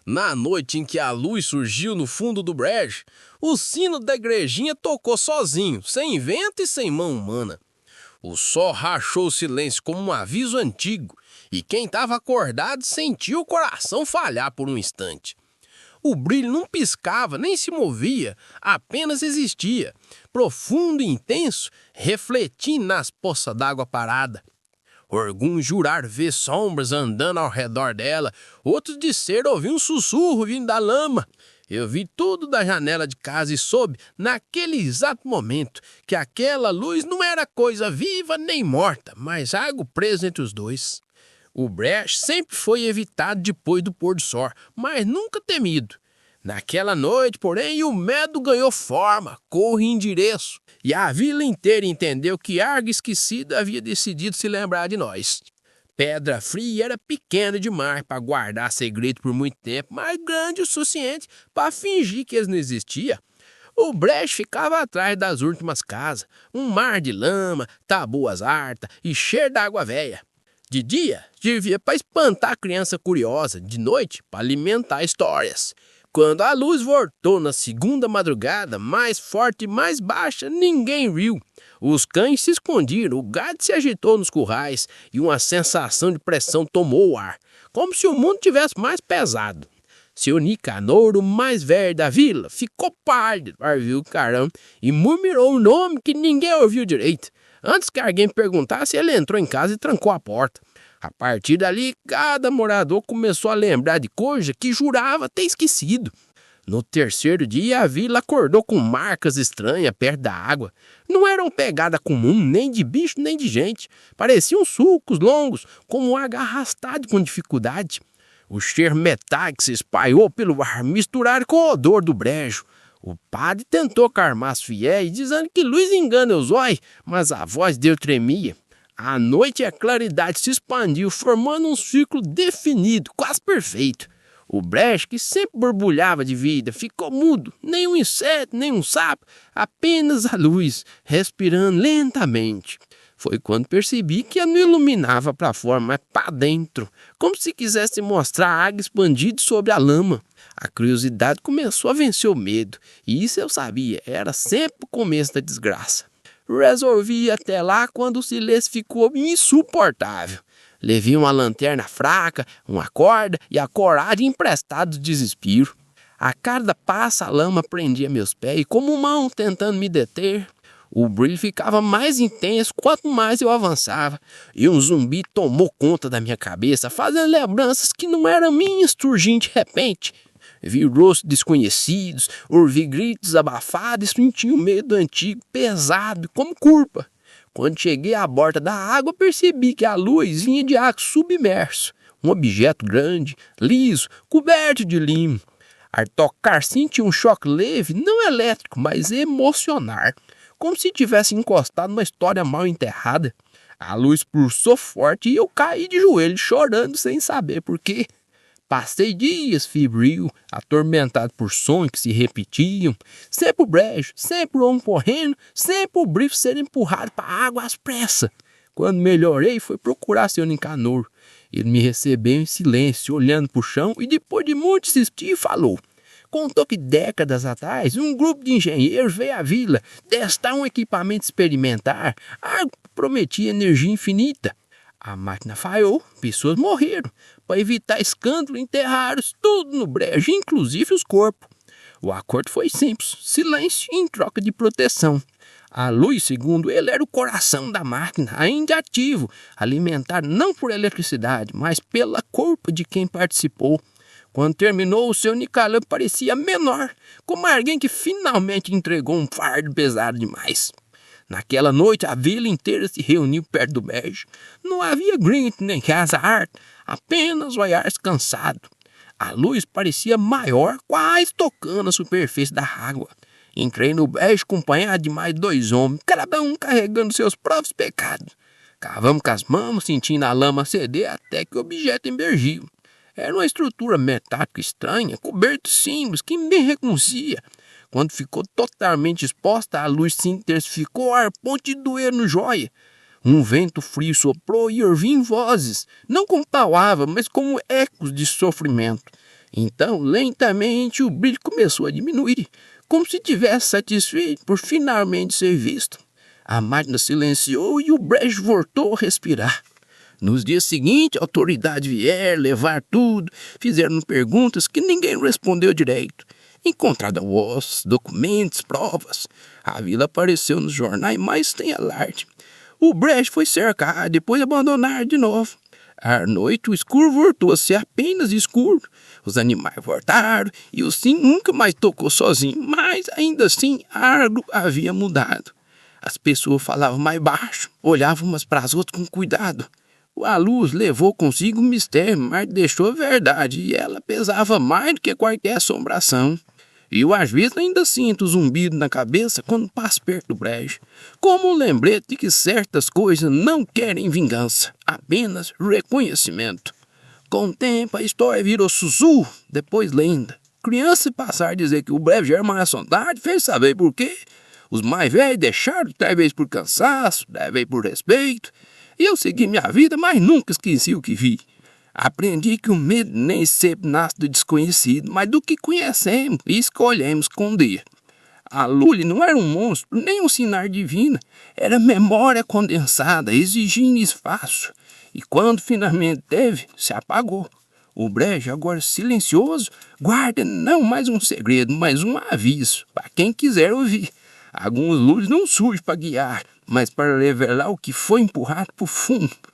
Na noite em que a luz surgiu no fundo do brejo, o sino da igrejinha tocou sozinho, sem vento e sem mão humana. O sol rachou o silêncio como um aviso antigo, e quem estava acordado sentiu o coração falhar por um instante. O brilho não piscava nem se movia, apenas existia, profundo e intenso, refletindo nas poças d'água parada. Alguns jurar ver sombras andando ao redor dela, outros disseram ouvir um sussurro vindo da lama. Eu vi tudo da janela de casa e soube, naquele exato momento, que aquela luz não era coisa viva nem morta, mas algo preso entre os dois. O brejo sempre foi evitado depois do pôr do sol, mas nunca temido. Naquela noite, porém, o medo ganhou forma, cor e endereço, e a vila inteira entendeu que algo esquecido havia decidido se lembrar de nós. Pedra Fria era pequena demais para guardar segredo por muito tempo, mas grande o suficiente para fingir que eles não existiam. O brejo ficava atrás das últimas casas, um mar de lama, tabuas hartas e cheiro d'água velha. De dia, servia para espantar a criança curiosa, de noite, para alimentar histórias. Quando a luz voltou na segunda madrugada, mais forte e mais baixa, ninguém riu. Os cães se esconderam, o gado se agitou nos currais e uma sensação de pressão tomou o ar, como se o mundo tivesse mais pesado. Seu Nicanor, o mais velho da vila, ficou pálido, viu o carão e murmurou um nome que ninguém ouviu direito. Antes que alguém perguntasse, ele entrou em casa e trancou a porta. A partir dali, cada morador começou a lembrar de coisa que jurava ter esquecido. No terceiro dia, a vila acordou com marcas estranhas perto da água. Não eram pegada comum, nem de bicho, nem de gente. Pareciam sulcos longos, como água arrastada com dificuldade. O cheiro metálico se espalhou pelo ar, misturado com o odor do brejo. O padre tentou calmar os fiéis, dizendo que luz engana os olhos, mas a voz dele tremia. À noite a claridade se expandiu, formando um círculo definido, quase perfeito. O brejo, que sempre borbulhava de vida, ficou mudo, nem um inseto, nem um sapo, apenas a luz, respirando lentamente. Foi quando percebi que ela não iluminava para fora, mas para dentro, como se quisesse mostrar a água expandida sobre a lama. A curiosidade começou a vencer o medo, e isso eu sabia, era sempre o começo da desgraça. Resolvi ir até lá quando o silêncio ficou insuportável. Levei uma lanterna fraca, uma corda e a coragem emprestada do desespero. A cada passo a lama prendia meus pés e como mão tentando me deter. O brilho ficava mais intenso quanto mais eu avançava, e um zumbi tomou conta da minha cabeça, fazendo lembranças que não eram minhas surgindo de repente. Vi rostos desconhecidos, ouvi gritos abafados e senti um medo antigo, pesado, como culpa. Quando cheguei à borda da água, percebi que a luz vinha de água submerso, um objeto grande, liso, coberto de limo. Ao tocar, senti um choque leve, não elétrico, mas emocional, como se tivesse encostado numa história mal enterrada. A luz pulsou forte e eu caí de joelhos, chorando sem saber por quê. Passei dias febril, atormentado por sonhos que se repetiam. Sempre o brejo, sempre o homem correndo, sempre o brilho sendo empurrado para a água às pressas. Quando melhorei, fui procurar seu Nicanor. Ele me recebeu em silêncio, olhando para o chão e depois de muito insistir, falou. Contou que décadas atrás, um grupo de engenheiros veio à vila testar um equipamento experimentar, algo que prometia energia infinita. A máquina falhou, pessoas morreram. Para evitar escândalo, enterraram tudo no brejo, inclusive os corpos. O acordo foi simples, silêncio em troca de proteção. A luz, segundo ele, era o coração da máquina, ainda ativo, alimentado não por eletricidade, mas pela culpa de quem participou. Quando terminou, o seu Nicanor parecia menor, como alguém que finalmente entregou um fardo pesado demais. Naquela noite, a vila inteira se reuniu perto do brejo. Não havia grito nem casa arte, apenas olhares cansados. A luz parecia maior, quase tocando a superfície da água. Entrei no brejo acompanhado de mais 2 homens, cada um carregando seus próprios pecados. Cavamos com as mãos, sentindo a lama ceder até que o objeto emergiu. Era uma estrutura metálica estranha, coberta de símbolos que ninguém reconhecia. Quando ficou totalmente exposta, a luz se intensificou ao ponto de doer no joia. Um vento frio soprou e ouvi vozes, não como palavras, mas como ecos de sofrimento. Então, lentamente, o brilho começou a diminuir, como se tivesse satisfeito por finalmente ser visto. A máquina silenciou e o brejo voltou a respirar. Nos dias seguintes, a autoridade vieram levar tudo, fizeram perguntas que ninguém respondeu direito. Encontrada ossos, documentos, provas. A vila apareceu nos jornais, mas tem alarde. O brejo foi cercado, depois abandonado de novo. À noite, o escuro voltou a ser apenas escuro. Os animais voltaram e o sim nunca mais tocou sozinho, mas ainda assim algo havia mudado. As pessoas falavam mais baixo, olhavam umas para as outras com cuidado. A luz levou consigo o mistério, mas deixou a verdade, e ela pesava mais do que qualquer assombração. E eu às vezes ainda sinto o zumbido na cabeça quando passo perto do brejo, como um lembrete de que certas coisas não querem vingança, apenas reconhecimento. Com o tempo a história virou sussurro, depois lenda. Criança passar a dizer que o brejo já era uma assombrado, fez saber por quê. Os mais velhos deixaram, talvez por cansaço, talvez por respeito. E eu segui minha vida, mas nunca esqueci o que vi. Aprendi que o medo nem sempre nasce do desconhecido, mas do que conhecemos e escolhemos esconder. A Lully não era um monstro, nem um sinal divino. Era memória condensada, exigindo espaço. E quando finalmente teve, se apagou. O brejo, agora silencioso, guarda não mais um segredo, mas um aviso para quem quiser ouvir. Alguns luzes não surgem para guiar, mas para revelar o que foi empurrado para o fundo.